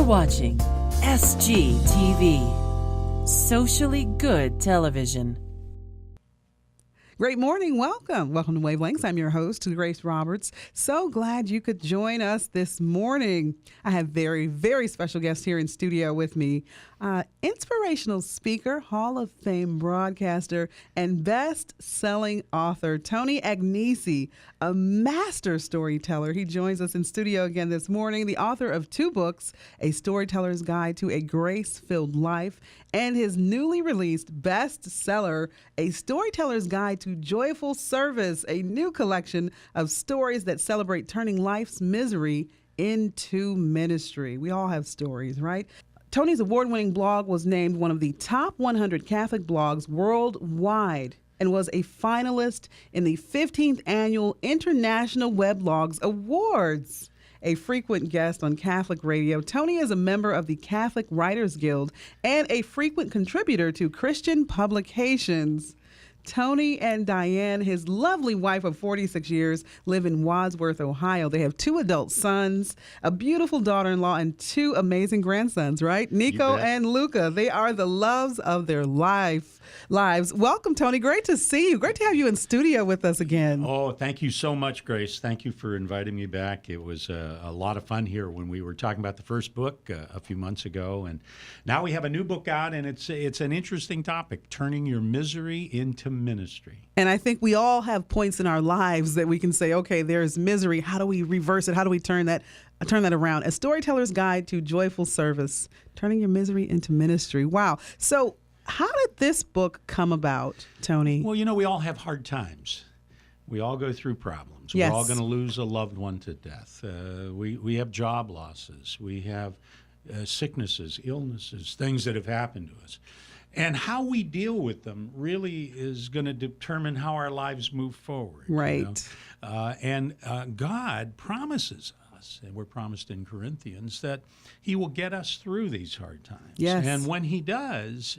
watching SGTV, Socially Good Television. Great morning. Welcome. Welcome to Wavelengths. I'm your host, Grace Roberts. So glad you could join us this morning. I have very, very special guests here in studio with me. Inspirational speaker, Hall of Fame broadcaster, and best-selling author, Tony Agnesi, a master storyteller. He joins us in studio again this morning, the author of 2 books, A Storyteller's Guide to a Grace-Filled Life, and his newly released bestseller, A Storyteller's Guide to Joyful Service, a new collection of stories that celebrate turning life's misery into ministry. We all have stories, right? Tony's award-winning blog was named one of the top 100 Catholic blogs worldwide and was a finalist in the 15th Annual International Weblogs Awards. A frequent guest on Catholic radio, Tony is a member of the Catholic Writers Guild and a frequent contributor to Christian publications. Tony and Diane, his lovely wife of 46 years, live in Wadsworth, Ohio. They have 2 adult sons, a beautiful daughter-in-law, and 2 amazing grandsons, right? Nico and Luca. They are the loves of their lives. Welcome, Tony. Great to see you. Great to have you in studio with us again. Oh, thank you so much, Grace. Thank you for inviting me back. It was a lot of fun here when we were talking about the first book a few months ago. And now we have a new book out, and it's an interesting topic, turning your misery into ministry. And I think we all have points in our lives that we can say, okay, there's misery. How do we reverse it? How do we turn that around? A Storyteller's Guide to Joyful Service, turning your misery into ministry. Wow. So how did this book come about, Tony? Well, we all have hard times. We all go through problems. Yes. We're all going to lose a loved one to death. We have job losses. We have sicknesses, illnesses, things that have happened to us. And how we deal with them really is going to determine how our lives move forward. Right. And God promises us, and we're promised in Corinthians, that he will get us through these hard times. Yes. And when he does,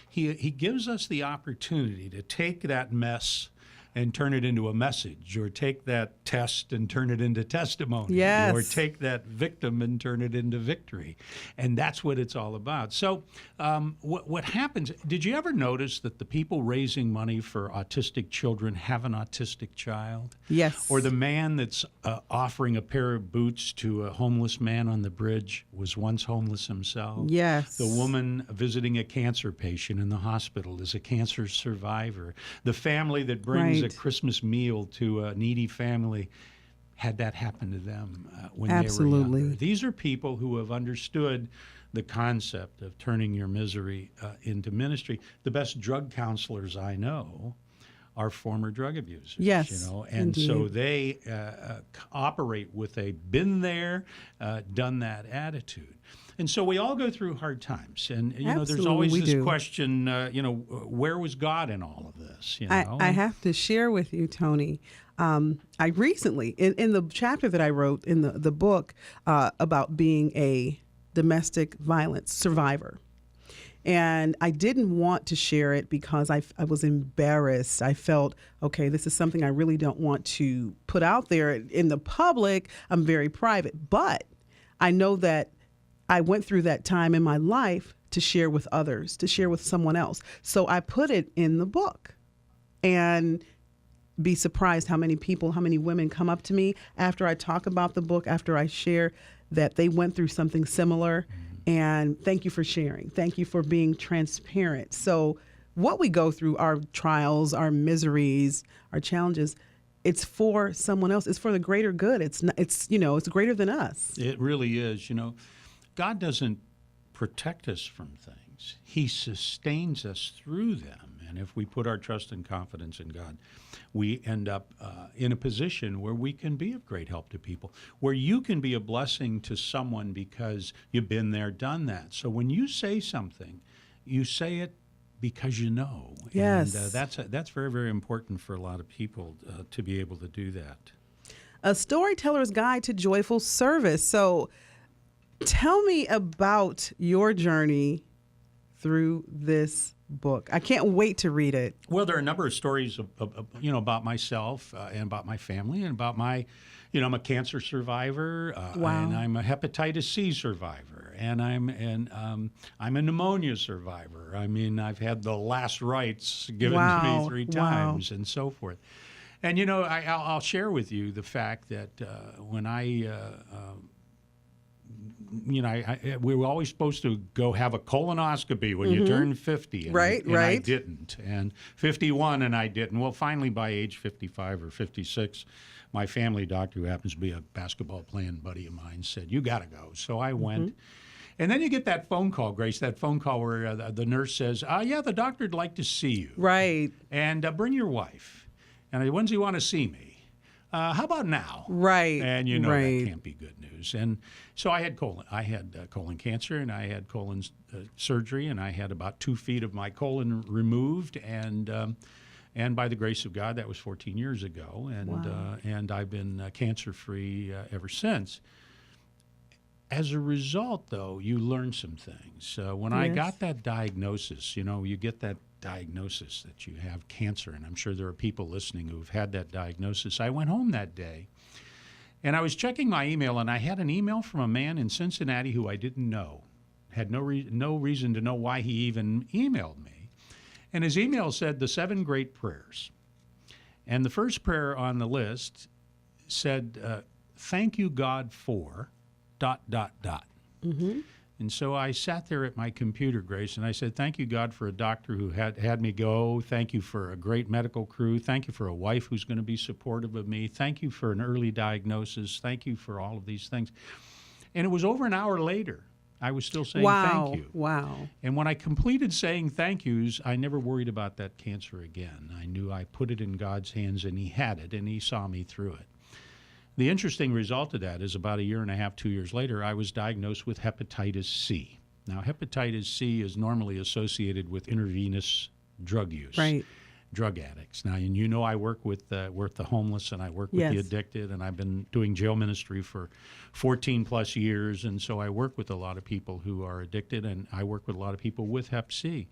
he gives us the opportunity to take that mess and turn it into a message, or take that test and turn it into testimony, yes, or take that victim and turn it into victory. And that's what it's all about. So what happens, did you ever notice that the people raising money for autistic children have an autistic child? Yes. Or the man that's offering a pair of boots to a homeless man on the bridge was once homeless himself? Yes. The woman visiting a cancer patient in the hospital is a cancer survivor. The family that brings a Christmas meal to a needy family had that happen to them when they were younger. These are people who have understood the concept of turning your misery into ministry. The best drug counselors I know are former drug abusers. Yes, and indeed. So they operate with a been there, done that attitude. And so we all go through hard times. And, there's always this question, where was God in all of this? I have to share with you, Tony. I recently, in the chapter that I wrote in the book about being a domestic violence survivor, and I didn't want to share it because I was embarrassed. I felt, okay, this is something I really don't want to put out there in the public. I'm very private. But I know that I went through that time in my life to share with others, to share with someone else. So I put it in the book, and be surprised how many people, how many women come up to me after I talk about the book, after I share that they went through something similar. And thank you for sharing. Thank you for being transparent. So what we go through, our trials, our miseries, our challenges, it's for someone else. It's for the greater good. It's greater than us. It really is. God doesn't protect us from things. He sustains us through them. And if we put our trust and confidence in God, we end up in a position where we can be of great help to people, where you can be a blessing to someone because you've been there, done that. So when you say something, you say it because you know. Yes. And that's very, very important for a lot of people to be able to do that. A Storyteller's Guide to Joyful Service. So tell me about your journey through this book. I can't wait to read it. Well, there are a number of stories about myself and about my family and about my, I'm a cancer survivor Wow. and I'm a hepatitis C survivor. and I'm a pneumonia survivor. I mean, I've had the last rites given to me 3 times, and so forth. And I'll share with you the fact that when we were always supposed to go have a colonoscopy when you turn 50. And I didn't. And 51, and I didn't. Well, finally, by age 55 or 56, my family doctor, who happens to be a basketball playing buddy of mine, said, "You got to go." So I went. And then you get that phone call, Grace, that phone call where the nurse says, yeah, the doctor'd like to see you. Right. And bring your wife. And I said, "When do you want to see me? How about now?" Right. And that can't be good news. And so I had colon cancer, and I had colon surgery, and I had about 2 feet of my colon removed, and by the grace of God, that was 14 years ago, and I've been cancer-free ever since. As a result, though, you learn some things. When I got that diagnosis, you get that diagnosis that you have cancer, and I'm sure there are people listening who've had that diagnosis. I went home that day, and I was checking my email, and I had an email from a man in Cincinnati who I didn't know, had no reason to know why he even emailed me. And his email said the 7 great prayers. And the first prayer on the list said, "Thank you, God, for ... Mm-hmm. And so I sat there at my computer, Grace, and I said, "Thank you, God, for a doctor who had me go. Thank you for a great medical crew. Thank you for a wife who's going to be supportive of me. Thank you for an early diagnosis. Thank you for all of these things." And it was over an hour later, I was still saying thank you. Wow. And when I completed saying thank yous, I never worried about that cancer again. I knew I put it in God's hands, and he had it, and he saw me through it. The interesting result of that is about 1.5 years, 2 years later, I was diagnosed with hepatitis C. Now, hepatitis C is normally associated with intravenous drug use, drug addicts. Now, and I work with the homeless, and I work with the addicted, and I've been doing jail ministry for 14 plus years, and so I work with a lot of people who are addicted, and I work with a lot of people with hep C.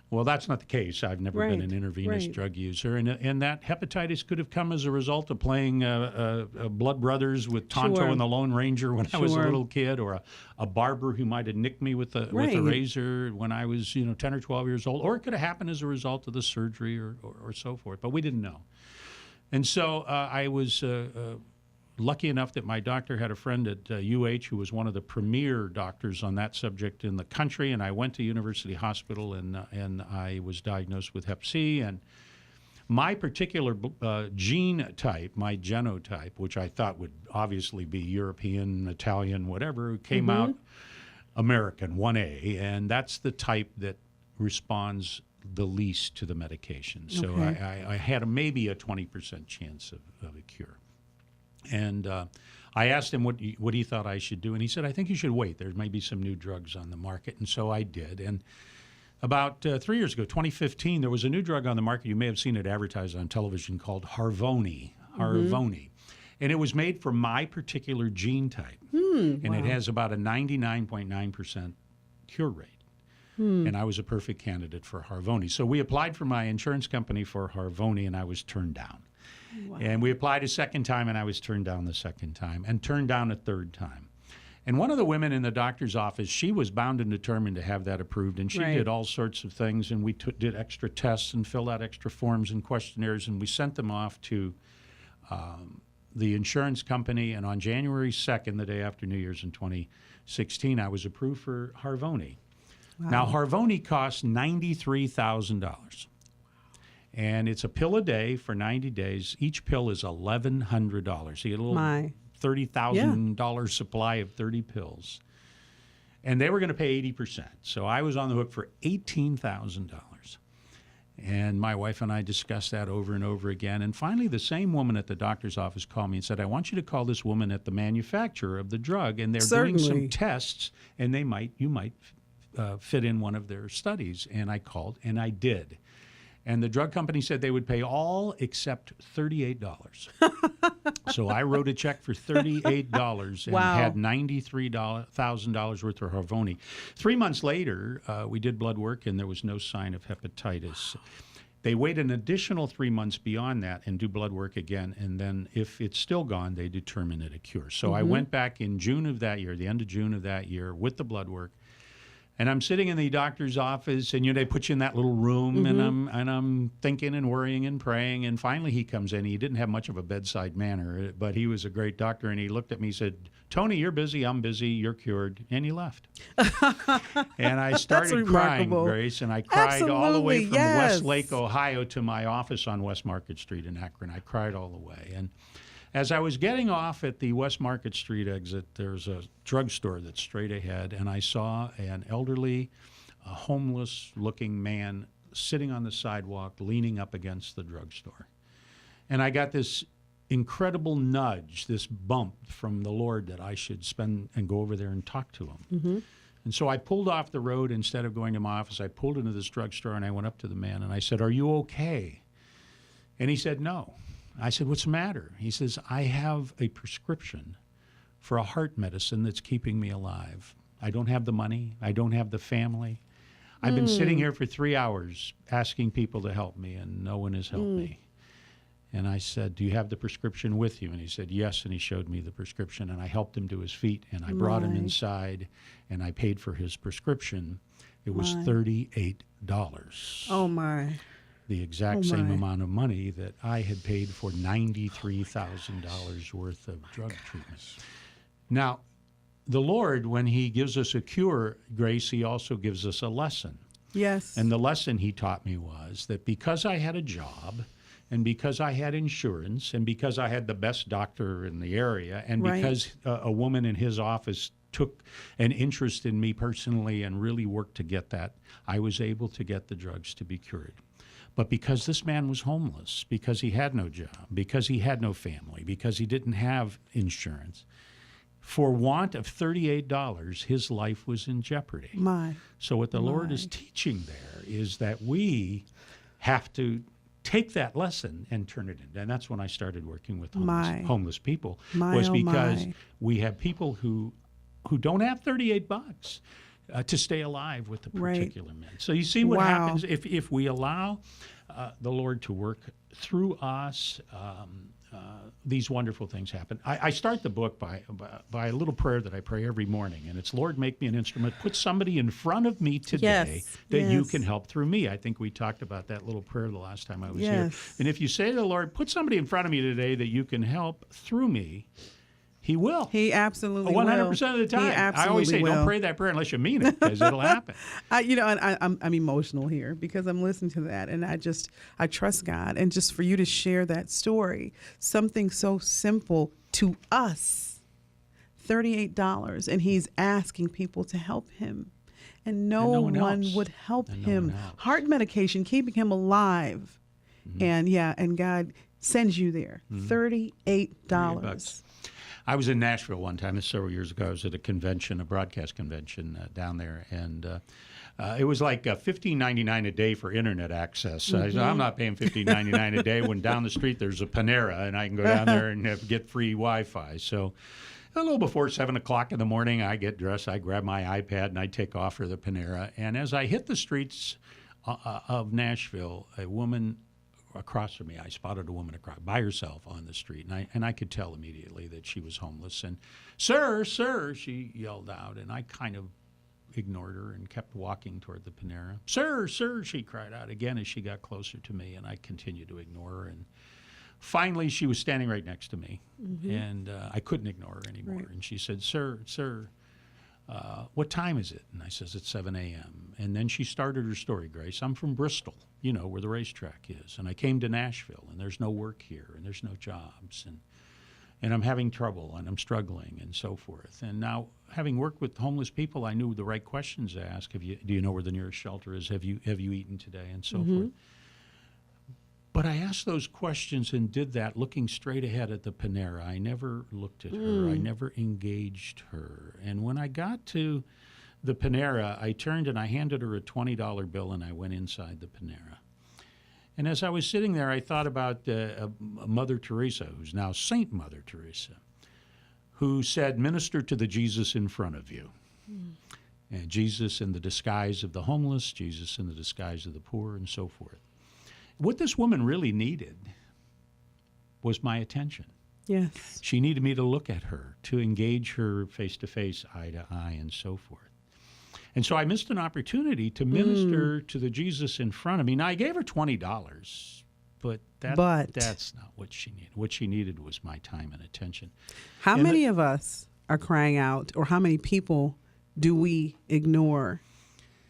Well, that's not the case. I've never been an intravenous drug user. And that hepatitis could have come as a result of playing Blood Brothers with Tonto and the Lone Ranger when I was a little kid, or a barber who might have nicked me with a razor when I was 10 or 12 years old. Or it could have happened as a result of the surgery or so forth. But we didn't know. And so I was lucky enough that my doctor had a friend at UH who was one of the premier doctors on that subject in the country, and I went to University Hospital, and I was diagnosed with hep C. And my particular gene type, my genotype, which I thought would obviously be European, Italian, whatever, came out American, 1A, and that's the type that responds the least to the medication. So I had maybe a 20% chance of a cure. And I asked him what he thought I should do, and he said, "I think you should wait. There may be some new drugs on the market." And so I did. And about 3 years ago, 2015, there was a new drug on the market. You may have seen it advertised on television called Harvoni. And it was made for my particular gene type. And it has about a 99.9% cure rate. And I was a perfect candidate for Harvoni. So we applied for my insurance company for Harvoni, and I was turned down. Wow. And we applied a second time, and I was turned down the second time, and turned down a third time. And one of the women in the doctor's office, she was bound and determined to have that approved, and she did all sorts of things, and we did extra tests and filled out extra forms and questionnaires, and we sent them off to the insurance company. And on January 2nd, the day after New Year's in 2016, I was approved for Harvoni. Wow. Now, Harvoni costs $93,000. And it's a pill a day for 90 days. Each pill is $1,100. So you get a little $30,000 supply of 30 pills. And they were going to pay 80%. So I was on the hook for $18,000. And my wife and I discussed that over and over again. And finally, the same woman at the doctor's office called me and said, "I want you to call this woman at the manufacturer of the drug, and they're doing some tests, and you might fit in one of their studies." And I called, and I did. And the drug company said they would pay all except $38. So I wrote a check for $38 and had $93,000 worth of Harvoni. 3 months later, we did blood work, and there was no sign of hepatitis. They wait an additional 3 months beyond that and do blood work again, and then if it's still gone, they determine it a cure. So I went back in June of that year, the end of June of that year, with the blood work, and I'm sitting in the doctor's office, and they put you in that little room, and I'm thinking and worrying and praying, and finally he comes in. He didn't have much of a bedside manner, but he was a great doctor, and he looked at me and said, "Tony, you're busy, I'm busy, you're cured," and he left. And I started crying, Grace, and I cried all the way from Westlake, Ohio to my office on West Market Street in Akron. I cried all the way. And as I was getting off at the West Market Street exit, there's a drugstore that's straight ahead, and I saw an elderly, homeless-looking man sitting on the sidewalk, leaning up against the drugstore. And I got this incredible nudge, this bump from the Lord that I should spend and go over there and talk to him. And so I pulled off the road. Instead of going to my office, I pulled into this drugstore, and I went up to the man, and I said, "Are you okay?" And he said, "No." I said, "What's the matter?" He says, "I have a prescription for a heart medicine that's keeping me alive. I don't have the money. I don't have the family. I've been sitting here for 3 hours asking people to help me, and no one has helped me." And I said, "Do you have the prescription with you?" And he said, "Yes." And he showed me the prescription, and I helped him to his feet, and I brought him inside, and I paid for his prescription. It was $38. Oh, my. The exact same amount of money that I had paid for $93,000 worth of drug treatment. Now, the Lord, when he gives us a cure, Grace, he also gives us a lesson. Yes. And the lesson he taught me was that because I had a job, and because I had insurance, and because I had the best doctor in the area, and because a woman in his office took an interest in me personally and really worked to get that, I was able to get the drugs to be cured. But because this man was homeless, because he had no job, because he had no family, because he didn't have insurance, for want of $38, his life was in jeopardy. So what the Lord is teaching there is that we have to take that lesson and turn it in. And that's when I started working with homeless people, was because we have people who don't have $38 to stay alive with the particular man. So you see what happens if we allow the Lord to work through us. These wonderful things happen. I start the book by a little prayer that I pray every morning, and it's, "Lord, make me an instrument. Put somebody in front of me today that you can help through me." I think we talked about that little prayer the last time I was here. And if you say to the Lord, "Put somebody in front of me today that you can help through me," he will. He absolutely 100% of the time. He absolutely I always say, don't pray that prayer unless you mean it, because it'll happen. I'm emotional here because I'm listening to that, and I trust God. And just for you to share that story, something so simple to us, $38, and he's asking people to help him, and no one would help him. Heart medication, keeping him alive, and God sends you there. $38. I was in Nashville one time, several years ago. I was at a convention, a broadcast convention down there, and it was like $15.99 a day for internet access. I said, I'm not paying $15.99 a day when down the street there's a Panera, and I can go down there and get free Wi-Fi. So a little before 7 o'clock in the morning, I get dressed, I grab my iPad, and I take off for the Panera. And as I hit the streets of Nashville, a woman across from me, I spotted a woman by herself on the street, and I could tell immediately that she was homeless. And, "Sir, sir," she yelled out, and I kind of ignored her and kept walking toward the Panera. "Sir, sir," she cried out again as she got closer to me, and I continued to ignore her. And finally, she was standing right next to me, and I couldn't ignore her anymore. And she said, "Sir, sir, what time is it?" And I says, "It's 7 a.m. And then she started her story, Grace. "I'm from Bristol, where the racetrack is. And I came to Nashville, and there's no work here, and there's no jobs. And I'm having trouble, and I'm struggling," and so forth. And now, having worked with homeless people, I knew the right questions to ask. Do you know where the nearest shelter is? Have you eaten today? And so forth. But I asked those questions and did that looking straight ahead at the Panera. I never looked at her. I never engaged her. And when I got to the Panera, I turned and I handed her a $20 bill, and I went inside the Panera. And as I was sitting there, I thought about Mother Teresa, who's now Saint Mother Teresa, who said, "Minister to the Jesus in front of you." And Jesus in the disguise of the homeless, Jesus in the disguise of the poor, and so forth. what this woman really needed was my attention. Yes. She needed me to look at her, to engage her face to face, eye to eye, and so forth. And so I missed an opportunity to minister to the Jesus in front of me. Now, I gave her $20, but that's not what she needed. What she needed was my time and attention. How many of us are crying out, or how many people do we ignore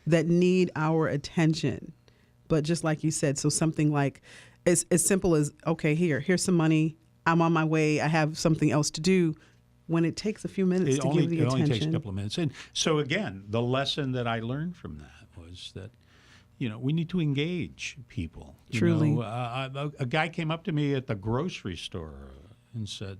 that need our attention? But just like you said, so something like as simple as, okay, here's some money. I'm on my way. I have something else to do. When it takes a few minutes to give the attention. It only takes a couple of minutes. And so again, the lesson that I learned from that was that, we need to engage people. Truly. A guy came up to me at the grocery store and said,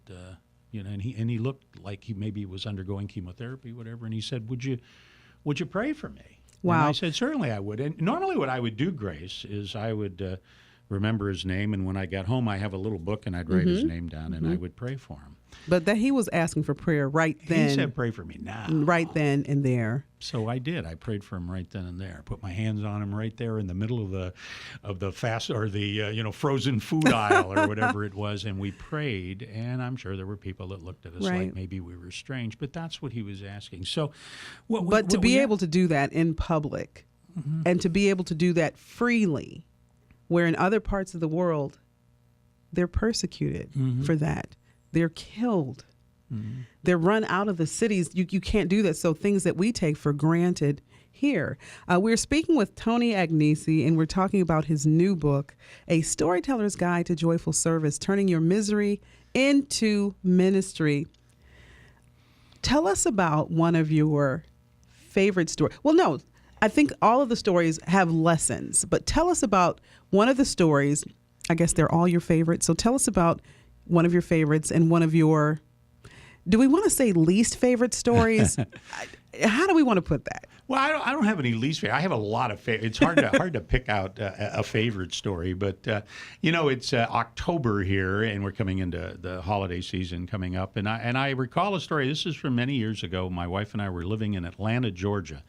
and he looked like he maybe was undergoing chemotherapy, whatever. And he said, would you pray for me? Wow. And I said, certainly I would. And normally what I would do, Grace, is I would remember his name. And when I got home, I have a little book and I'd write his name down and I would pray for him. But that he was asking for prayer right then. He said, pray for me now. Right then and there. So I did. I prayed for him right then and there. Put my hands on him right there in the middle of the fast or the frozen food aisle or whatever it was, and we prayed. And I'm sure there were people that looked at us like maybe we were strange, but that's what he was asking. So, to be able to do that in public, and to be able to do that freely, where in other parts of the world they're persecuted for that. They're killed. They're run out of the cities. You can't do that. So things that we take for granted here. We're speaking with Tony Agnesi, and we're talking about his new book, A Storyteller's Guide to Joyful Service, Turning Your Misery into Ministry. Tell us about one of your favorite stories. Well, no, I think all of the stories have lessons, but tell us about one of the stories. I guess they're all your favorites. So tell us about one of your favorites and one of your, do we want to say least favorite stories? How do we want to put that? Well, I don't have any least favorite. I have a lot of favorites. It's hard to pick out a favorite story, but it's October here, and we're coming into the holiday season coming up, and I recall a story. This is from many years ago. My wife and I were living in Atlanta, Georgia.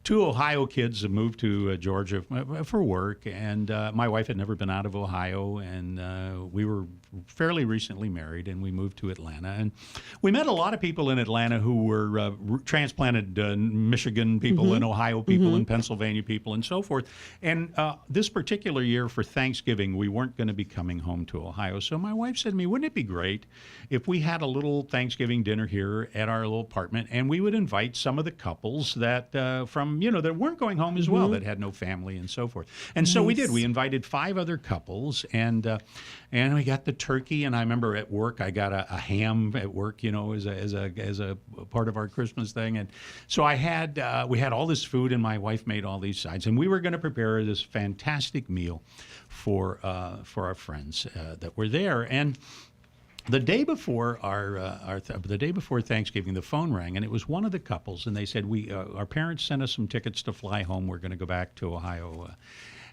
Two Ohio kids have moved to Georgia for work, and my wife had never been out of Ohio, and we were fairly recently married, and we moved to Atlanta. And we met a lot of people in Atlanta who were transplanted Michigan people and Ohio people and Pennsylvania people and so forth. And this particular year for Thanksgiving, we weren't going to be coming home to Ohio. So my wife said to me, wouldn't it be great if we had a little Thanksgiving dinner here at our little apartment, and we would invite some of the couples that that weren't going home as well, that had no family and so forth. And so we did. We invited 5 other couples, and we got the turkey. And I remember at work, I got a ham at work, as a part of our Christmas thing. And so we had all this food, and my wife made all these sides, and we were going to prepare this fantastic meal for our friends that were there. And the day before the day before Thanksgiving, the phone rang, and it was one of the couples, and they said, our parents sent us some tickets to fly home. We're going to go back to Ohio.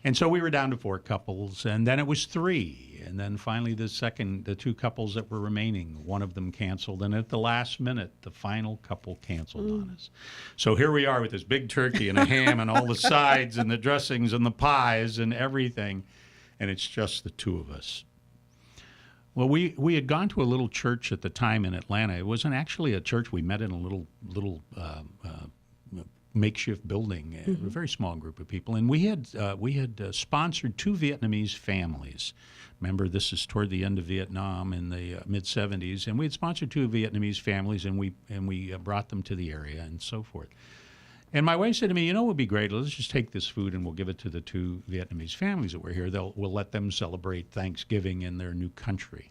And so we were down to 4 couples, and then it was 3. And then finally the 2 couples that were remaining, one of them canceled. And at the last minute, the final couple canceled on us. So here we are with this big turkey and a ham and all the sides and the dressings and the pies and everything. And it's just the 2 of us. Well, we had gone to a little church at the time in Atlanta. It wasn't actually a church. We met in a little makeshift building, a very small group of people, and we had sponsored 2 Vietnamese families. Remember, this is toward the end of Vietnam in the mid '70s, and we had sponsored 2 Vietnamese families, and we brought them to the area and so forth. And my wife said to me, it would be great. Let's just take this food and we'll give it to the 2 Vietnamese families that were here. We'll let them celebrate Thanksgiving in their new country.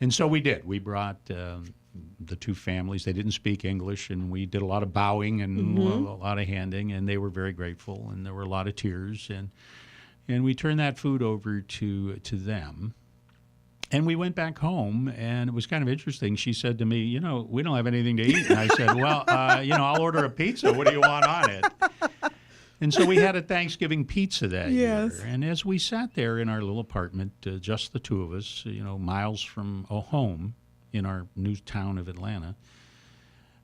And so we did. We brought the 2 families. They didn't speak English, and we did a lot of bowing and a lot of handing, and they were very grateful, and there were a lot of tears. And we turned that food over to them. And we went back home, and it was kind of interesting. She said to me, we don't have anything to eat. And I said, well, I'll order a pizza. What do you want on it? And so we had a Thanksgiving pizza that year. And as we sat there in our little apartment, just the 2 of us, miles from home in our new town of Atlanta,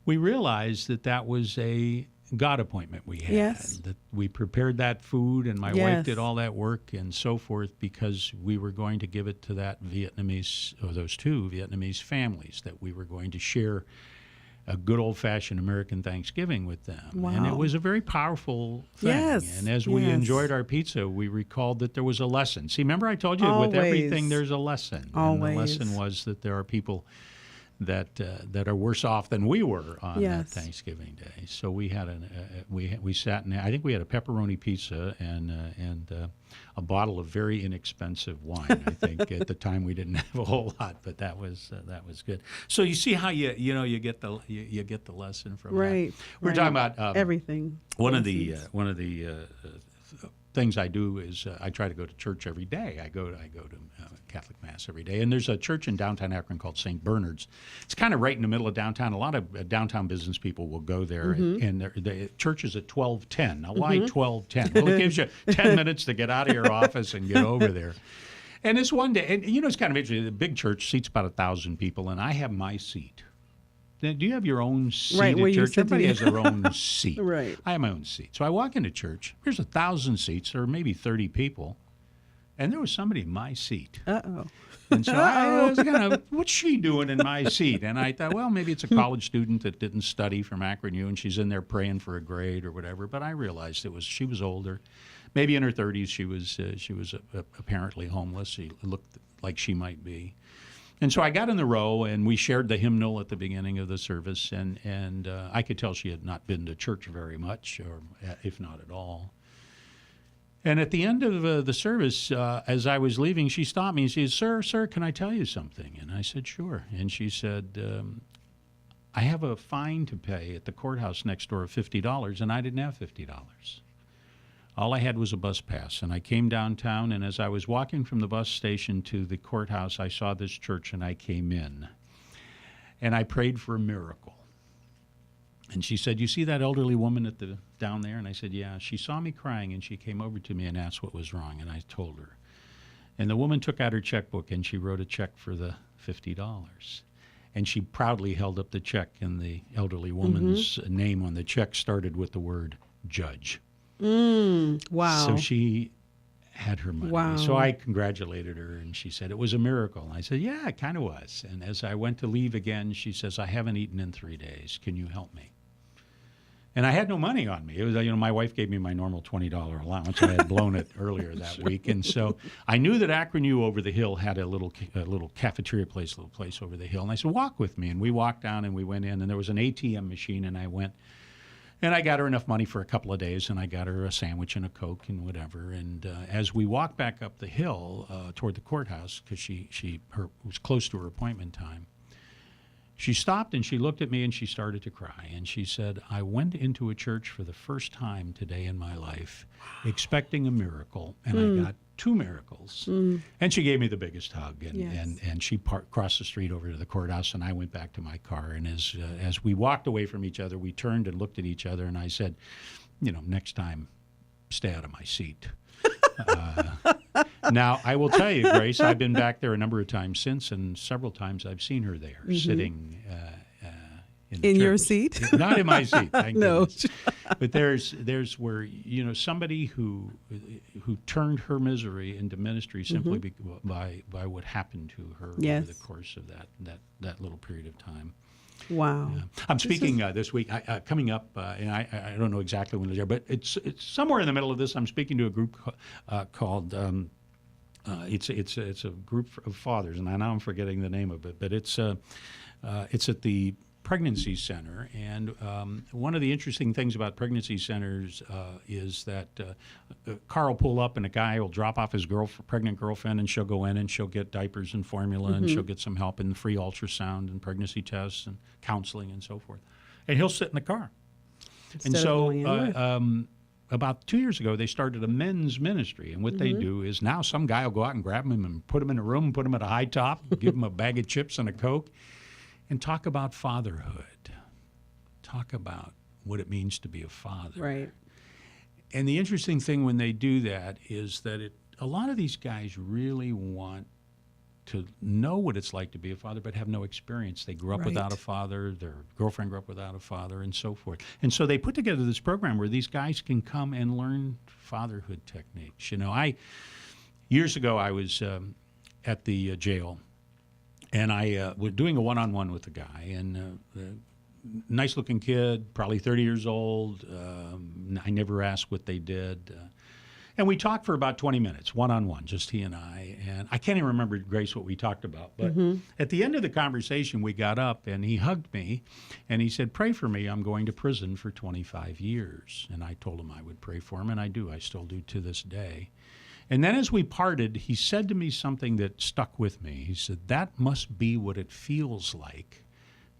we realized that was a God appointment we had. Yes. That we prepared that food, and my wife Yes. did all that work and so forth, because we were going to give it to that Vietnamese, or those two Vietnamese families, that we were going to share a good old-fashioned American Thanksgiving with them. Wow. And it was a very powerful thing. Yes, And as we yes. enjoyed our pizza, we recalled that there was a lesson. See, remember I told you, with everything Always. there's a lesson. Always. And the lesson was that there are people that are worse off than we were on Yes. that Thanksgiving Day. So we had we sat in. I think we had a pepperoni pizza and a bottle of very inexpensive wine. I think at the time we didn't have a whole lot, but that was good. So you see how you get the lesson from Right. that. We're right. talking about everything. one of the things I do is I try to go to church every day. I go to Catholic Mass every day. And there's a church in downtown Akron called St. Bernard's. It's kind of right in the middle of downtown. A lot of downtown business people will go there. And the church is at 12:10. Now, why 12:10? Well, it gives you 10 minutes to get out of your office and get over there. And it's one day, and it's kind of interesting. The big church seats about 1,000 people, and I have my seat. Now, do you have your own seat Right, where at you church? sit Everybody to- has their own seat. Right. I have my own seat. So I walk into church. There's 1,000 seats, or maybe 30 people, and there was somebody in my seat. Uh-oh. And so I was kind of, what's she doing in my seat? And I thought, well, maybe it's a college student that didn't study from Akron U, and she's in there praying for a grade or whatever. But I realized she was older, maybe in her 30s. She was apparently homeless. She looked like she might be. And so I got in the row, and we shared the hymnal at the beginning of the service, and I could tell she had not been to church very much, or if not at all. And at the end of the service, as I was leaving, she stopped me and she said, Sir, can I tell you something? And I said, sure. And she said, I have a fine to pay at the courthouse next door of $50, and I didn't have $50. All I had was a bus pass, and I came downtown, and as I was walking from the bus station to the courthouse, I saw this church, and I came in. And I prayed for a miracle. And she said, you see that elderly woman down there? And I said, yeah. She saw me crying, and she came over to me and asked what was wrong, and I told her. And the woman took out her checkbook, and she wrote a check for the $50. And she proudly held up the check, and the elderly woman's name on the check started with the word judge. Wow. So she had her money. Wow. So I congratulated her, and she said, it was a miracle. And I said, yeah, it kind of was. And as I went to leave again, she says, I haven't eaten in 3 days. Can you help me? And I had no money on me. It was, my wife gave me my normal $20 allowance. I had blown it earlier that week. And so I knew that Akron U over the hill had a little cafeteria place, little place over the hill. And I said, walk with me. And we walked down, and we went in, and there was an ATM machine, and I went. And I got her enough money for a couple of days, and I got her a sandwich and a Coke and whatever. And as we walked back up the hill toward the courthouse, because she was close to her appointment time, she stopped and she looked at me and she started to cry. And she said, I went into a church for the first time today in my life expecting a miracle, and I got 2 miracles. And she gave me the biggest hug. And, Yes. and she crossed the street over to the courthouse, and I went back to my car. And as we walked away from each other, we turned and looked at each other, and I said, next time, stay out of my seat. Now, I will tell you, Grace, I've been back there a number of times since, and several times I've seen her there sitting in the your church. seat? Not in my seat, thank No. goodness. But there's where, somebody who turned her misery into ministry simply by what happened to her Yes. over the course of that little period of time. Wow. Yeah. I'm speaking this week, coming up, and I don't know exactly when it's there, but it's somewhere in the middle of this. I'm speaking to a group called, it's a group of fathers, and now I'm forgetting the name of it, but it's at the pregnancy center. And one of the interesting things about pregnancy centers is that a car will pull up, and a guy will drop off his pregnant girlfriend, and she'll go in and she'll get diapers and formula, and she'll get some help and free ultrasound and pregnancy tests and counseling and so forth. And he'll sit in the car. Instead And of so going in with. about 2 years ago, they started a men's ministry. And what they do is now some guy will go out and grab him and put him in a room, put him at a high top, give him a bag of chips and a Coke, and talk about fatherhood. Talk about what it means to be a father. Right. And the interesting thing when they do that is that a lot of these guys really want to know what it's like to be a father, but have no experience. They grew up without a father. Their girlfriend grew up without a father, and so forth. And so they put together this program where these guys can come and learn fatherhood techniques. Years ago, I was at the jail, and I was doing a one-on-one with a guy, and nice-looking kid, probably 30 years old. I never asked what they did. And we talked for about 20 minutes, one-on-one, just he and I. And I can't even remember, Grace, what we talked about. But at the end of the conversation, we got up, and he hugged me, and he said, "Pray for me. I'm going to prison for 25 years." And I told him I would pray for him, and I do. I still do to this day. And then as we parted, he said to me something that stuck with me. He said, "That must be what it feels like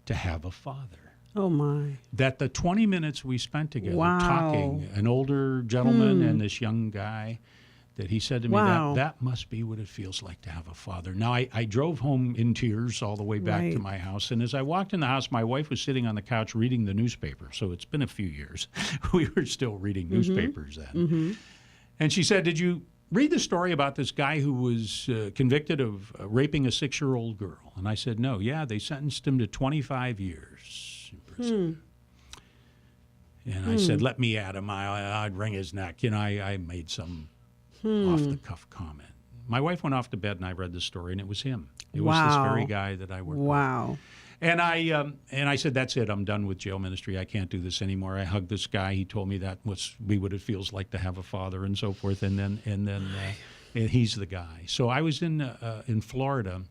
to have a father." Oh, my. That the 20 minutes we spent together talking, an older gentleman and this young guy, that he said to me, that must be what it feels like to have a father. Now, I drove home in tears all the way back to my house. And as I walked in the house, my wife was sitting on the couch reading the newspaper. So it's been a few years. We were still reading newspapers then. And she said, "Did you read the story about this guy who was convicted of raping a 6-year-old girl?" And I said, "No. Yeah, they sentenced him to 25 years. And I said, "Let me at him. I'd wring his neck." I made some off-the-cuff comment. My wife went off to bed, and I read the story, and it was him. It was this very guy that I worked with. And I said, "That's it. I'm done with jail ministry. I can't do this anymore." I hugged this guy. He told me that must be what it feels like to have a father, and so forth. And then he's the guy. So I was in Florida,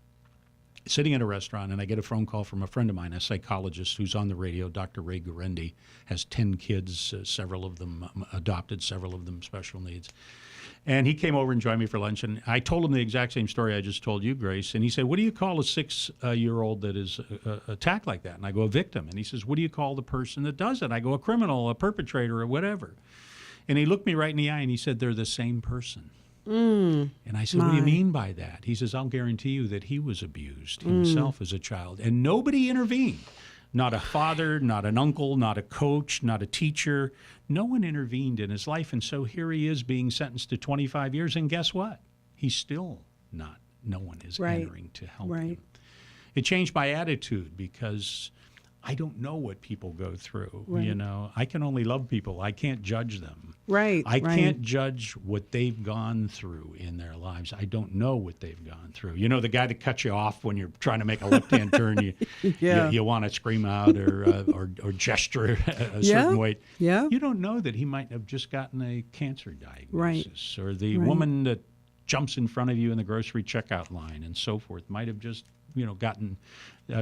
sitting at a restaurant, and I get a phone call from a friend of mine, a psychologist who's on the radio, Dr. Ray Guarendi, has 10 kids, several of them adopted, several of them special needs. And he came over and joined me for lunch, and I told him the exact same story I just told you, Grace. And he said, "What do you call a 6-year-old that is attacked like that?" And I go, "A victim." And he says, "What do you call the person that does it?" I go, "A criminal, a perpetrator, or whatever." And he looked me right in the eye, and he said, "They're the same person." And I said, "What do you mean by that?" He says, "I'll guarantee you that he was abused himself as a child, and nobody intervened. Not a father, not an uncle, not a coach, not a teacher. No one intervened in his life, and so here he is being sentenced to 25 years, and guess what? He's still not. No one is entering to help him." It changed my attitude because I don't know what people go through. I can only love people. I can't judge them. I can't judge what they've gone through in their lives. I don't know what they've gone through. The guy that cuts you off when you're trying to make a left-hand turn, you want to scream out or gesture a certain way. You don't know that he might have just gotten a cancer diagnosis. Or the woman that jumps in front of you in the grocery checkout line and so forth might have just gotten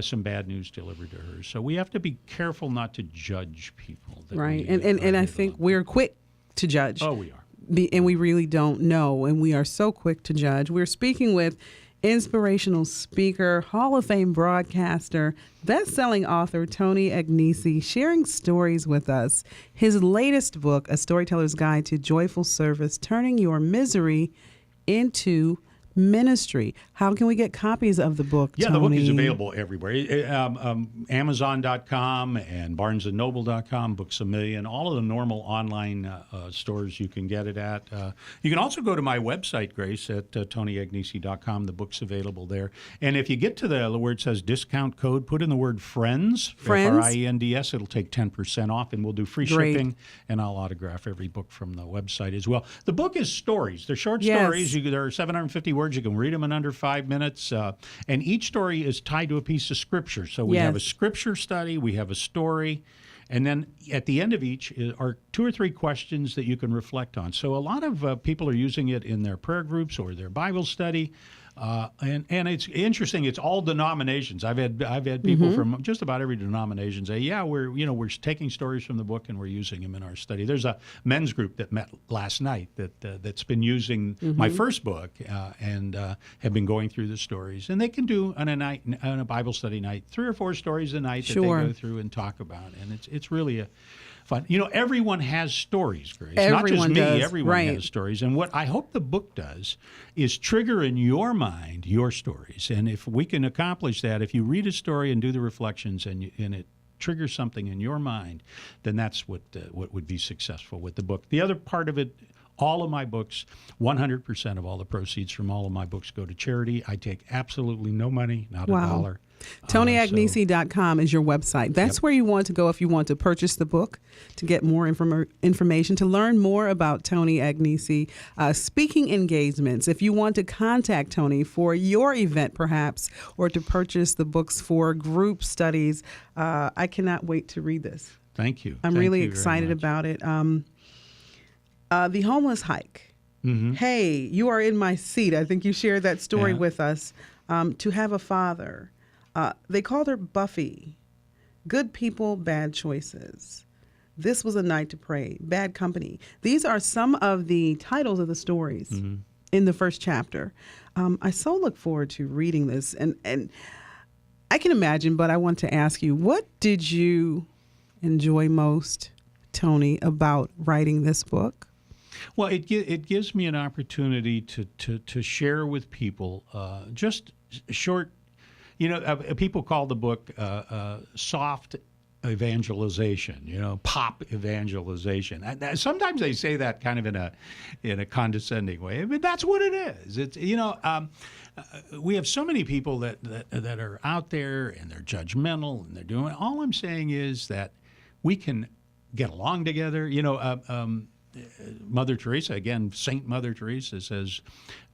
some bad news delivered to her. So we have to be careful not to judge people. And I think we're quick to judge. Oh, we are. And we really don't know. And we are so quick to judge. We're speaking with inspirational speaker, Hall of Fame broadcaster, best-selling author Tony Agnesi, sharing stories with us. His latest book, A Storyteller's Guide to Joyful Service, Turning Your Misery into Ministry. How can we get copies of the book, Tony? The book is available everywhere. Amazon.com and BarnesandNoble.com, Books A Million, all of the normal online stores you can get it at. You can also go to my website, Grace, at tonyagnesi.com. The book's available there. And if you get to the where it says discount code, put in the word FRIENDS, F-R-I-E-N-D-S. It'll take 10% off, and we'll do free shipping, and I'll autograph every book from the website as well. The book is stories. They're short stories. There are 750 words. You can read them in under 5 minutes. And each story is tied to a piece of Scripture. So we have a Scripture study, we have a story, and then at the end of each are 2 or 3 questions that you can reflect on. So a lot of people are using it in their prayer groups or their Bible study. And it's interesting. It's all denominations. I've had people from just about every denomination say, "Yeah, we're taking stories from the book and we're using them in our study." There's a men's group that met last night that's been using my first book and have been going through the stories. And they can do on a Bible study night 3 or 4 stories a night that they go through and talk about. And it's really fun. Everyone has stories, Grace. Not just me. Everyone has stories. And what I hope the book does is trigger in your mind your stories. And if we can accomplish that, if you read a story and do the reflections and it triggers something in your mind, then that's what would be successful with the book. The other part of it All of my books, 100% of all the proceeds from all of my books go to charity. I take absolutely no money, not a dollar. tonyagnesi.com is your website. That's where you want to go if you want to purchase the book, to get more information, to learn more about Tony Agnesi. Speaking engagements, if you want to contact Tony for your event perhaps, or to purchase the books for group studies, I cannot wait to read this. Thank you. I'm really excited about it. The homeless hike. Mm-hmm. Hey, you are in my seat. I think you shared that story with us. To have a father. They called her Buffy. Good people, bad choices. This was a night to pray. Bad company. These are some of the titles of the stories in the first chapter. I so look forward to reading this. And I can imagine, but I want to ask you, what did you enjoy most, Tony, about writing this book? Well, it gives me an opportunity to share with people just short. People call the book soft evangelization, pop evangelization. Sometimes they say that kind of in a condescending way, but that's what it is. It's we have so many people that are out there and they're judgmental and they're doing. All I'm saying is that we can get along together. Mother Teresa, again, Saint Mother Teresa says,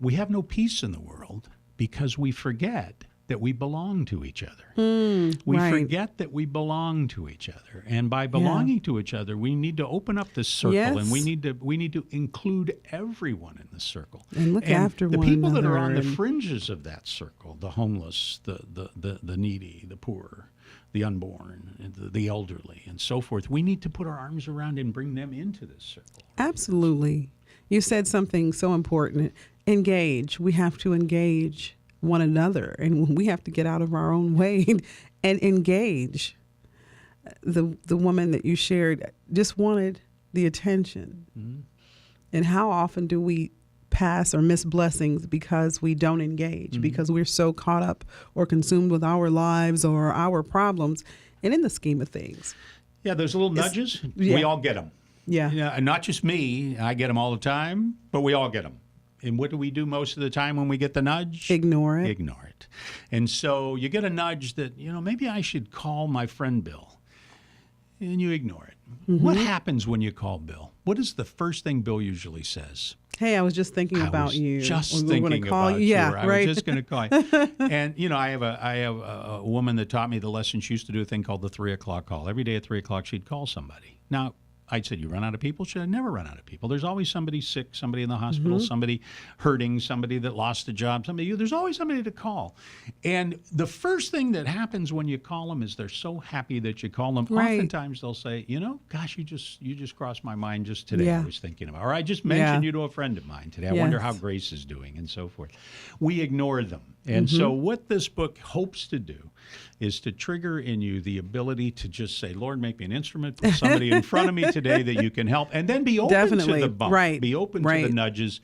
we have no peace in the world because we forget that we belong to each other. We forget that we belong to each other. And by belonging to each other, we need to open up this circle, and we need to include everyone in the circle. And look after one another. The people that are on the fringes of that circle, the homeless, the needy, the poor, the unborn, the elderly, and so forth, we need to put our arms around and bring them into this circle. Absolutely. You said something so important. Engage. We have to engage one another, and we have to get out of our own way and engage. The woman that you shared just wanted the attention. Mm-hmm. And how often do we pass or miss blessings because we don't engage, because we're so caught up or consumed with our lives or our problems, and in the scheme of things. Yeah, those little nudges, we all get them. Yeah. And not just me, I get them all the time, but we all get them. And what do we do most of the time when we get the nudge? Ignore it. Ignore it. And so you get a nudge that, maybe I should call my friend Bill. And you ignore it. Mm-hmm. What happens when you call Bill? What is the first thing Bill usually says? Hey, I was just thinking about you. Just thinking about you. Yeah, I right. was just going to call you. And, I have a woman that taught me the lesson. She used to do a thing called the 3 o'clock call. Every day at 3 o'clock, she'd call somebody. Now, I said, you run out of people? Should I never run out of people? There's always somebody sick, somebody in the hospital, somebody hurting, somebody that lost a job, there's always somebody to call. And the first thing that happens when you call them is they're so happy that you call them. Right. Oftentimes they'll say, gosh, you just crossed my mind just today. I was thinking about, or I just mentioned you to a friend of mine today. I wonder how Grace is doing, and so forth. We ignore them. And so what this book hopes to do is to trigger in you the ability to just say, Lord, make me an instrument, put somebody in front of me today that you can help, and then be open to the bump, be open to the nudges,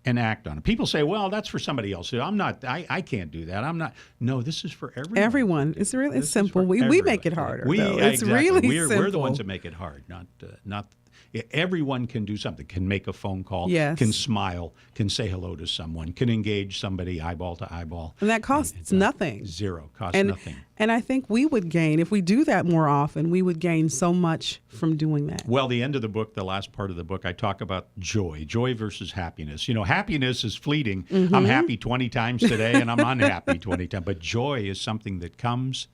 and act on it. People say, well, that's for somebody else. I can't do that. I'm not. No, this is for everyone. Everyone. It's really simple. We make it harder. It's exactly. really simple. We're the ones that make it hard, not. Everyone can do something, can make a phone call, can smile, can say hello to someone, can engage somebody eyeball to eyeball. And that costs nothing. Zero, costs nothing. And I think we would gain, if we do that more often, we would gain so much from doing that. Well, the end of the book, the last part of the book, I talk about joy versus happiness. Happiness is fleeting. I'm happy 20 times today and I'm unhappy 20 times. But joy is something that comes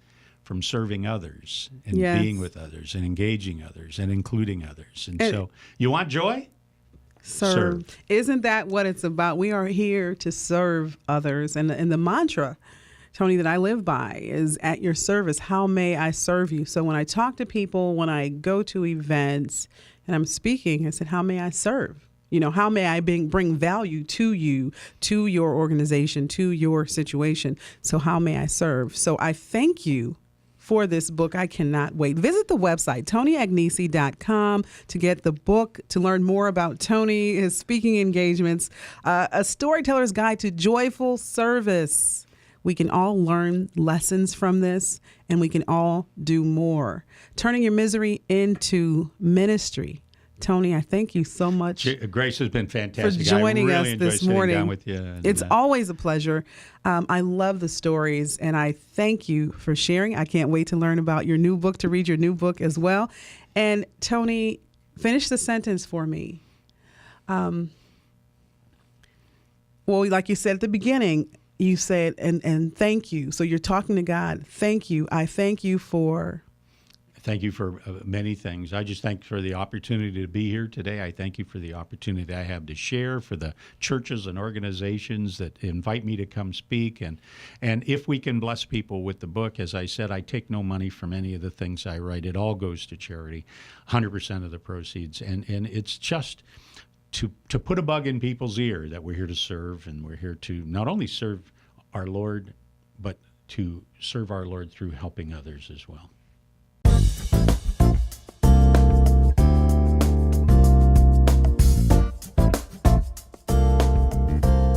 from serving others and being with others and engaging others and including others. And so you want joy? Serve. Isn't that what it's about? We are here to serve others. And the mantra, Tony, that I live by is at your service. How may I serve you? So when I talk to people, when I go to events and I'm speaking, I said, how may I serve? How may I bring value to you, to your organization, to your situation? So how may I serve? So I thank you for this book. I cannot wait. Visit the website, tonyagnesi.com, to get the book, to learn more about Tony, his speaking engagements, a storyteller's guide to joyful service. We can all learn lessons from this, and we can all do more. Turning your misery into ministry. Tony, I thank you so much Grace has been for fantastic. joining I us really enjoy this sitting morning. down with you. And, It's always a pleasure. I love the stories, and I thank you for sharing. I can't wait to learn about your new book, to read your new book as well. And Tony, finish the sentence for me. Well, like you said at the beginning, you said, and thank you. So you're talking to God. Thank you. I thank you for... Thank you for many things. I just thank you for the opportunity to be here today. I thank you for the opportunity I have to share, for the churches and organizations that invite me to come speak. And if we can bless people with the book, as I said, I take no money from any of the things I write. It all goes to charity, 100% of the proceeds. And it's just to put a bug in people's ear that we're here to serve, and we're here to not only serve our Lord, but to serve our Lord through helping others as well.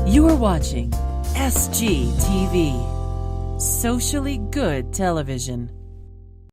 You are watching SGTV, Socially Good Television.